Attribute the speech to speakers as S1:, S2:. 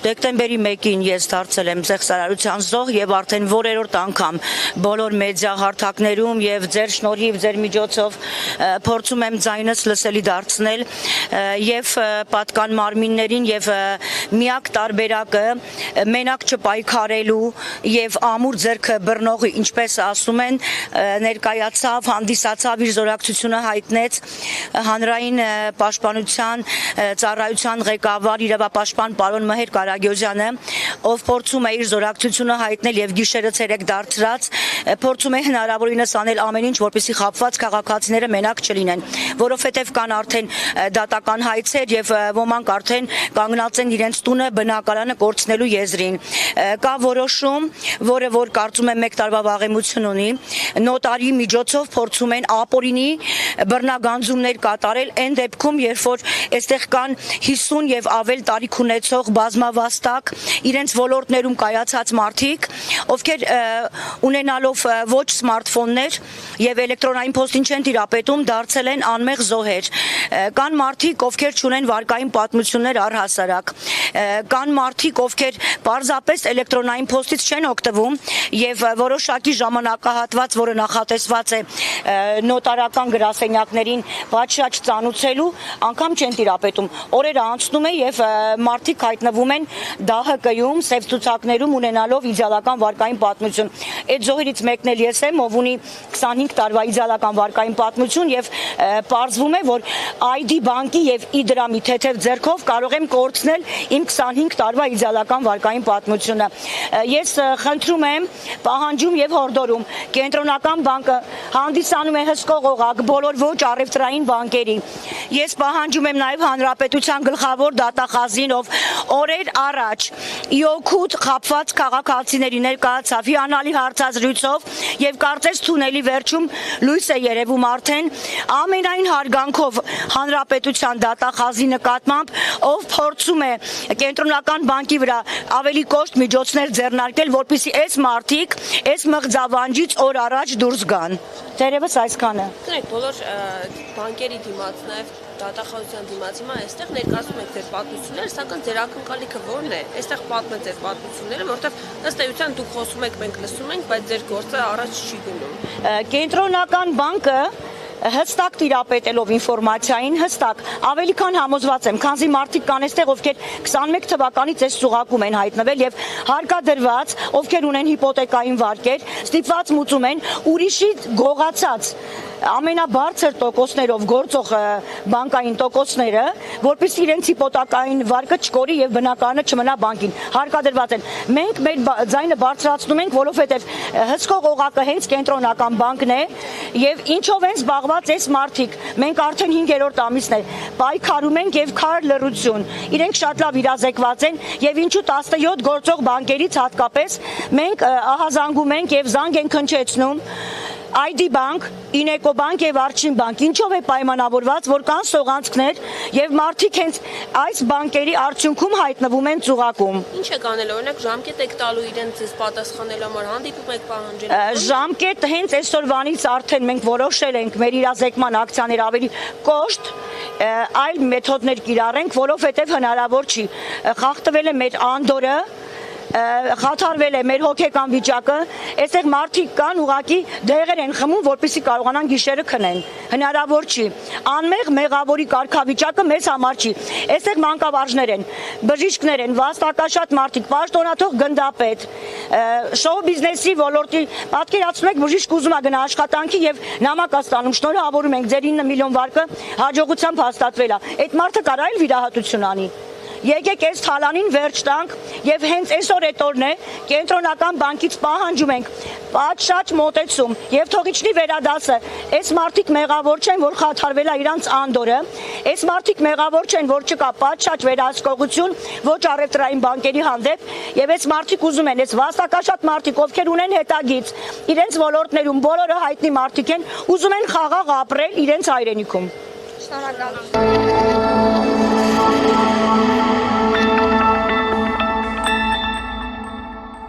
S1: Դեկտեմբերի 1-ին ես դարձել եմ ցեղասարարության զոհ եւ արդեն որերորդ անգամ բոլոր մեդիա հարթակներում եւ ձեր շնորհիվ ձեր միջոցով փորձում եմ ձայնս լսելի դարձնել եւ պատկան մարմիններին եւ միակ տարբերակը մենակ չպայքարելու եւ ամուր ձեռքը բռնողի, ինչպես ասում են, ներկայացավ, հանդիսացավ, իր զորակցությունը հայտնեց հանրային պաշտպանության ծառայության ղեկավար իրավապաշտպան պարոն Մհեր Կարագյոզյանը, ով փորձում է իր զորակցությունը հայտնել եւ գիշերը ցերեկ դարձրած, փորձում է հնարավորինս անել ամեն ինչ, որպեսզի խաբված քաղաքացիները մենակ չլինեն, որովհետեւ կան արդեն դատական հայցեր եւ ոմանք արդեն կանգնած են իրենց տունը բնակարանը կորցնելու եզրին։ Կա որոշում, որը որ կարծում եմ 1 տարվա վաղեմություն ունի, նոտարի միջոցով փորձում են ապօրինի բռնագանձումներ կատարել այն դեպքում, երբ որ այստեղ կան 50 եւ ավել տարիք ունեցող բազմավաստակ իրենց ոլորտներում կայացած մարդիկ, ովքեր ունենալով ոչ սմարթֆոններ եւ էլեկտրոնային փոստին չեն տիրապետում, դարձել են անմեղ զոհեր։ Կան մարդիկ, ովքեր չունեն վարկային պատմություններ առհասարակ։ Կան մարդիկ, ովքեր պարզապես էլեկտրոնային փոստից չեն օգտվում եւ որոշակի ժամանակահատված, որը նախատեսված է նոտարական գրասենյակներին պատշաճ ծանուցելու, անգամ չեն տիրապետում։ Օրերը անցնում է եւ մարդիկ հայտնվում են ԴՀԿ-ում, սև ցուցակներում ունենալով իդեալական վարկային պատմություն։ Այդ զոհերից մեկն էլ ես եմ, ով ունի 25 տարվա իդեալական վարկային պատմություն եւ պարզվում է, որ ID բանկի եւ իդրամի թեթև ձեռքով կարող եմ կորցնել իմ 25 տարվա իդեալական վարկային պատմությունը։ Ես խնդրում եմ, պահանջում եւ հորդորում կենտրոնական բանկը հանդիսանում է հսկող օղակ բոլոր ոչ առևտրային բանկերի։ Ես պահանջում եմ նաեւ հանրապետության գլխավոր դատախազին, ով օրեր առաջ իօքուտ խապված քաղաքացիների ներկայացավ հիանալի հարցազրույցով եւ կարծես թունելի վերջում լույս է երևում արդեն ամենայն հարգանքով հանրապետության դատախազի նկատմամբ, ով փորձում է կենտրոնական բանկի վրա ավելի կոշտ միջոցներ ձեռնարկել, որպեսզի այս մարդիկ այս մղձավանջից օր առաջ դուրս գան։ Դերևս այսքանը։
S2: Կներեք, բոլոր բանկերի դիմաց նաև դատախազության դիմաց հիմա այստեղ ներկայացնում եք ձեր պատմությունները, սակայն ձեր ակնկալիքը ո՞րն է։ Այստեղ պատմեք ձեր պատմությունները, որովհետև ըստ էության դուք խոսում եք, մենք լսում ենք, բայց ձեր գործը առաջ չի գնում։
S1: Կենտրոնական բանկը հստակ տիրապետելով ինֆորմացիային, հստակ ավելի քան համոզված եմ, քանզի մարդիկ կան այստեղ, ովքեր 21 թվականից այս ծուղակում են հայտնվել եւ հարկադրված, ովքեր ունեն հիպոթեկային վարկեր, ստիպված մուծում են ուրիշի գողացած ամենաբարձր տոկոսներով գործող բանկային տոկոսները, որպեսզի իրենց հիպոթեկային վարկը չկորի եւ բնակարանը չմնա բանկին, հարկադրված են։ Մենք մեր ձայնը բարձրացնում ենք, որովհետեւ հսկող օղակը հենց կենտրոնական բանկն է եւ ինչով են զբաղված այս մարդիկ։ Մենք արդեն 5-րդ ամիսն է պայքարում ենք եւ քար լռություն։ Իրենք շատ լավ իրազեկված են եւ ինչու 17 գործող բանկերից հատկապես մենք ահազանգում ենք եւ զանգ ենք հնչեցնում ID բանկ, Ինեկո բանկ եւ Արչին բանկ, ինչով է պայմանավորված, որ կան սողանցքներ եւ մարդիկ հենց այս բանկերի արդյունքում հայտնվում են ծուղակում։
S2: Ինչ եք անել, օրինակ ժամկետ եք տալու իրենց ձեզ պատասխանելու համար, հանդիպում եք պահանջելու։
S1: Ժամկետ հենց այսօրվանից արդեն մենք որոշել ենք մեր իրազեկման ակցիաները ավելի կոշտ, այլ մեթոդներ կիրառենք, որովհետեւ հնարավոր չի։ Խախտվել է մեր անդորը, խաթարվել է մեր հոգեկան վիճակը, այստեղ մարդիկ կան ուղակի դեղեր են խմում, որպեսզի կարողանան գիշերը քնեն։ Հնարավոր չի։ Անմեղ մեղավորի կարգավիճակը մեզ համար չի։ Այստեղ մանկավարժներ են, բժիշկներ են, վաստակաշատ մարդիկ, պաշտոնաթող գնդապետ, շոու բիզնեսի ոլորտի, պատկերացնում եք բժիշկ ուզում է գնա աշխատանքի եւ նամակ է ստանում, շնորհավորում ենք, ձեր 9 միլիոն վարկը հաջողությամբ հաստատվել է։ Այդ մարդը կարող է վիրահատություն անի։ Եկեք այս թալանին վերջ տանք եւ հենց այսօր այդ օրն է կենտրոնական բանկից պահանջում ենք պատշաճ մոտեցում եւ թողիչնի վերադասը։ Այս մարդիկ մեղավոր չեն, որ խաթարվել է իրանց անդորը, այս մարդիկ մեղավոր չեն, որ չկա պատշաճ վերահսկողություն ոչ առևտրային բանկերի հանդեպ եւ այս մարդիկ ուզում են, այս վաստակաշատ մարդիկ, ովքեր ունեն հետագից իրենց ոլորտներում բոլորը հայտնի մարդիկ են, ուզում են խաղաղ ապրել իրենց հայրենիքում։
S2: Շնորհակալ։